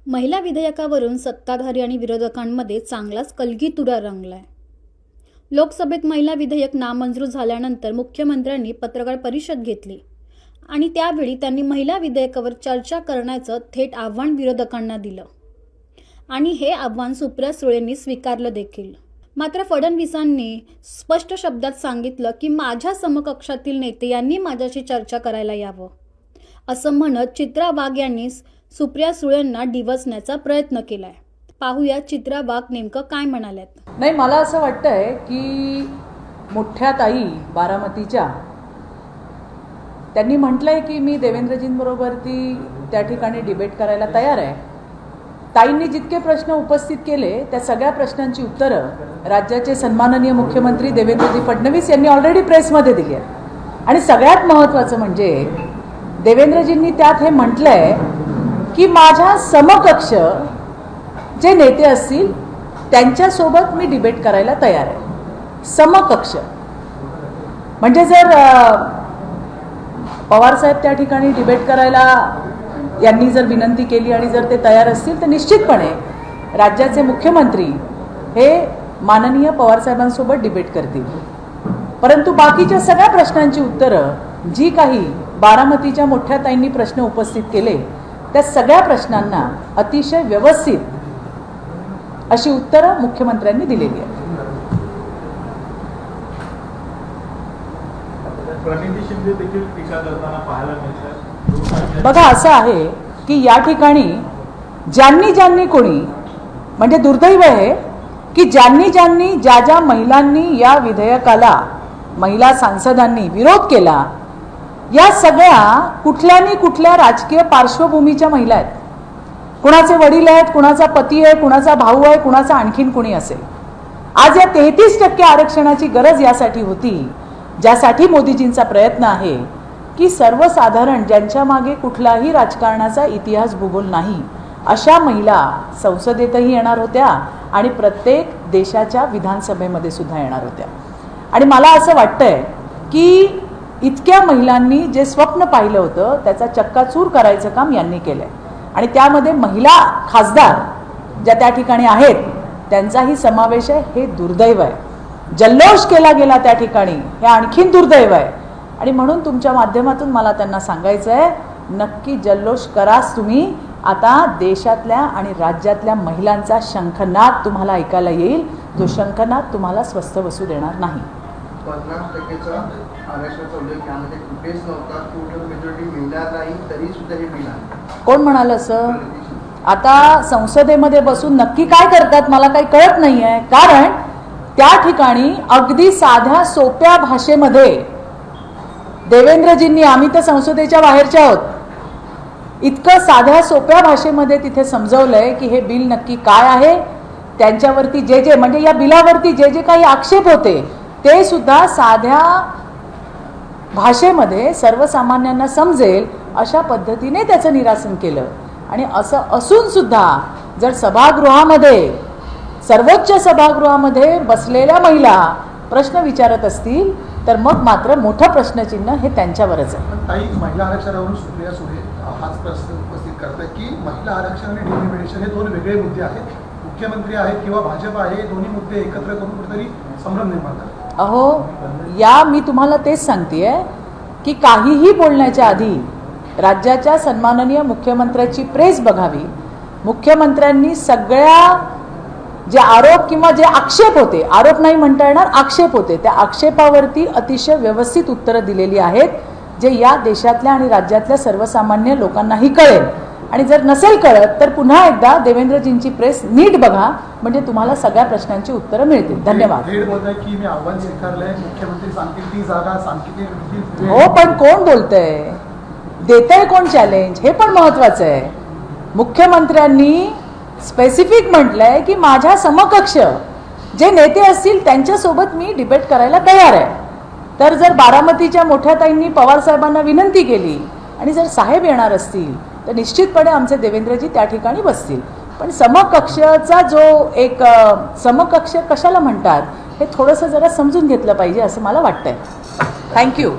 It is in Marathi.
महिला विधेयकावरून सत्ताधारी आणि विरोधकांमध्ये चांगलाच कलगीतुरा रंगलाय। लोकसभेत महिला विधेयक नामंजूर झाल्यानंतर मुख्यमंत्र्यांनी पत्रकार परिषद घेतली आणि त्यावेळी त्यांनी महिला विधेयकावर चर्चा करण्याचं थेट आव्हान विरोधकांना दिलं आणि हे आव्हान सुप्रिया सुळेंनी स्वीकारलं देखील। मात्र फडणवीसांनी स्पष्ट शब्दात सांगितलं की माझ्या समकक्षातील नेते यांनी माझ्याशी चर्चा करायला यावं असं म्हणत चित्रा वाघ यांनी सुप्रिया सुळेंना डिवचण्याचा प्रयत्न केलाय। पाहूया चित्रा वाघ नेमकं काय म्हणाल्यात। नाही, मला असं वाटतंय की मोठ्या ताई बारामतीच्या त्यांनी म्हटलंय की मी देवेंद्रजींबरोबर त्या ठिकाणी डिबेट करायला तयार आहे। ताईंनी जितके प्रश्न उपस्थित केले त्या सगळ्या प्रश्नांची उत्तरं राज्याचे सन्माननीय मुख्यमंत्री देवेंद्रजी फडणवीस यांनी ऑलरेडी प्रेसमध्ये दिली आहे। आणि सगळ्यात महत्त्वाचं म्हणजे देवेंद्रजींनी त्यात हे म्हटलंय की माझ्या समकक्ष जे नेते असतील त्यांच्यासोबत मी डिबेट करायला तयार आहे। समकक्ष म्हणजे जर पवारसाहेब त्या ठिकाणी डिबेट करायला यांनी जर विनंती केली आणि जर ते तयार असतील तर निश्चितपणे राज्याचे मुख्यमंत्री हे माननीय पवारसाहेबांसोबत डिबेट करतील। परंतु बाकीच्या सगळ्या प्रश्नांची उत्तरं जी काही बारामतीच्या मोठ्या ताईंनी प्रश्न उपस्थित केले त्या सगळ्या प्रश्नांना अतिशय व्यवस्थित अशी उत्तरं मुख्यमंत्र्यांनी दिलेली आहेत। बघा, असं आहे की या ठिकाणी ज्यांनी कोणी म्हणजे दुर्दैव आहे की ज्यांनी ज्या महिलांनी या विधेयकाला महिला सांसदांनी विरोध केला या सगळ्या कुठल्या राजकीय पार्श्वभूमीच्या महिला आहेत। कुणाचे वडील आहेत, कुणाचा पती आहे, कुणाचा भाऊ आहे, कुणाचा आणखीन कोणी असेल। आज या 33% आरक्षणाची गरज यासाठी होती ज्यासाठी मोदीजींचा प्रयत्न आहे की सर्वसाधारण ज्यांच्या मागे कुठलाही राजकारणाचा इतिहास भूगोल नाही अशा महिला संसदेतही येणार होत्या आणि प्रत्येक देशाच्या विधानसभेमध्ये सुद्धा येणार होत्या। आणि मला असं वाटतंय की इतक्या महिलांनी जे स्वप्न पाहिलं होतं त्याचा चक्काचूर करायचं काम यांनी केलंय आणि त्यामध्ये महिला खासदार ज्या त्या ठिकाणी आहेत त्यांचाही समावेश आहे। हे दुर्दैव आहे। जल्लोष केला गेला त्या ठिकाणी, हे आणखीन दुर्दैव आहे। आणि म्हणून तुमच्या माध्यमातून मला त्यांना सांगायचं आहे, नक्की जल्लोष कराच तुम्ही। आता देशातल्या आणि राज्यातल्या महिलांचा शंखनाद तुम्हाला ऐकायला येईल, जो शंखनाद तुम्हाला स्वस्थ बसू देणार नाही। 50% आरक्षणाचा उल्लेख यामध्ये कुठेच नव्हता। टोटल मेजॉरिटी मिळणार नाही तरी सुद्धा हे बिल आहे। कोण म्हणाल असं? आता संसदेमध्ये बसून नक्की काय करतात मला काही कळत नाहीये। कारण त्या ठिकाणी अगदी साध्या सोप्या भाषेमध्ये देवेंद्रजींनी, आम्ही तर संसदेच्या बाहेरच्या आहोत, इतकं साध्या सोप्या भाषेमध्ये तिथे समजवलंय की हे बिल नक्की काय आहे, त्यांच्यावरती जे म्हणजे या बिलावरती जे काही आक्षेप होते ते सुद्धा साध्या भाषेमध्ये सर्वसामान्यांना समजेल अशा पद्धतीने त्याचं निरासन केलं। आणि असं असून सुद्धा जर सभागृहामध्ये, सर्वोच्च सभागृहामध्ये बसलेल्या महिला प्रश्न विचारत असतील तर मग मात्र मोठं प्रश्नचिन्ह हे त्यांच्यावरच आहे। ताई, महिला आरक्षणावरून सुप्रिया सुळे हाच प्रश्न उपस्थित करतात की महिला आरक्षण आणि डिलिमिटेशन हे दोन वेगळे मुद्दे आहेत। मुख्यमंत्री आहेत किंवा भाजप आहे, दोन्ही मुद्दे एकत्र करून कुठेतरी संभ्रम निर्माण करतात। अहो, मी तुम्हाला तेच सांगतेय की काहीही बोलण्याच्या आधी राज्याच्या सन्माननीय मुख्यमंत्र्याची प्रेस बघावी। मुख्यमंत्र्यांनी सगळ्या जे आरोप किंवा जे आक्षेप होते, आरोप नाही म्हणता येणार, आक्षेप होते, त्या आक्षेपावरती अतिशय व्यवस्थित उत्तरं दिलेली आहेत जे या देशातल्या आणि राज्यातल्या सर्वसामान्य लोकांनाही कळेल। आणि जर नसेल कळत तर पुन्हा एकदा देवेंद्रजींची प्रेस नीट बघा, म्हणजे तुम्हाला सगळ्या प्रश्नांची उत्तरं मिळतील। धन्यवाद। की मी आव्हान स्वीकारलंय, मुख्यमंत्री सांगतील ती जागा सांगतील। हो, पण कोण बोलतंय, देतंय कोण चॅलेंज, हे पण महत्वाचं आहे। मुख्यमंत्र्यांनी स्पेसिफिक म्हटलंय की माझ्या समकक्ष जे नेते असतील त्यांच्यासोबत मी डिबेट करायला तयार आहे। तर जर बारामतीच्या मोठ्या ताईंनी पवार साहेबांना विनंती केली आणि जर साहेब येणार असतील तर निश्चितपणे आमचे देवेंद्रजी त्या ठिकाणी बसतील। पण समकक्षचा जो एक समकक्ष कशाला म्हणतात हे थोडंसं जरा समजून घेतलं पाहिजे असं मला वाटतंय। थँक्यू।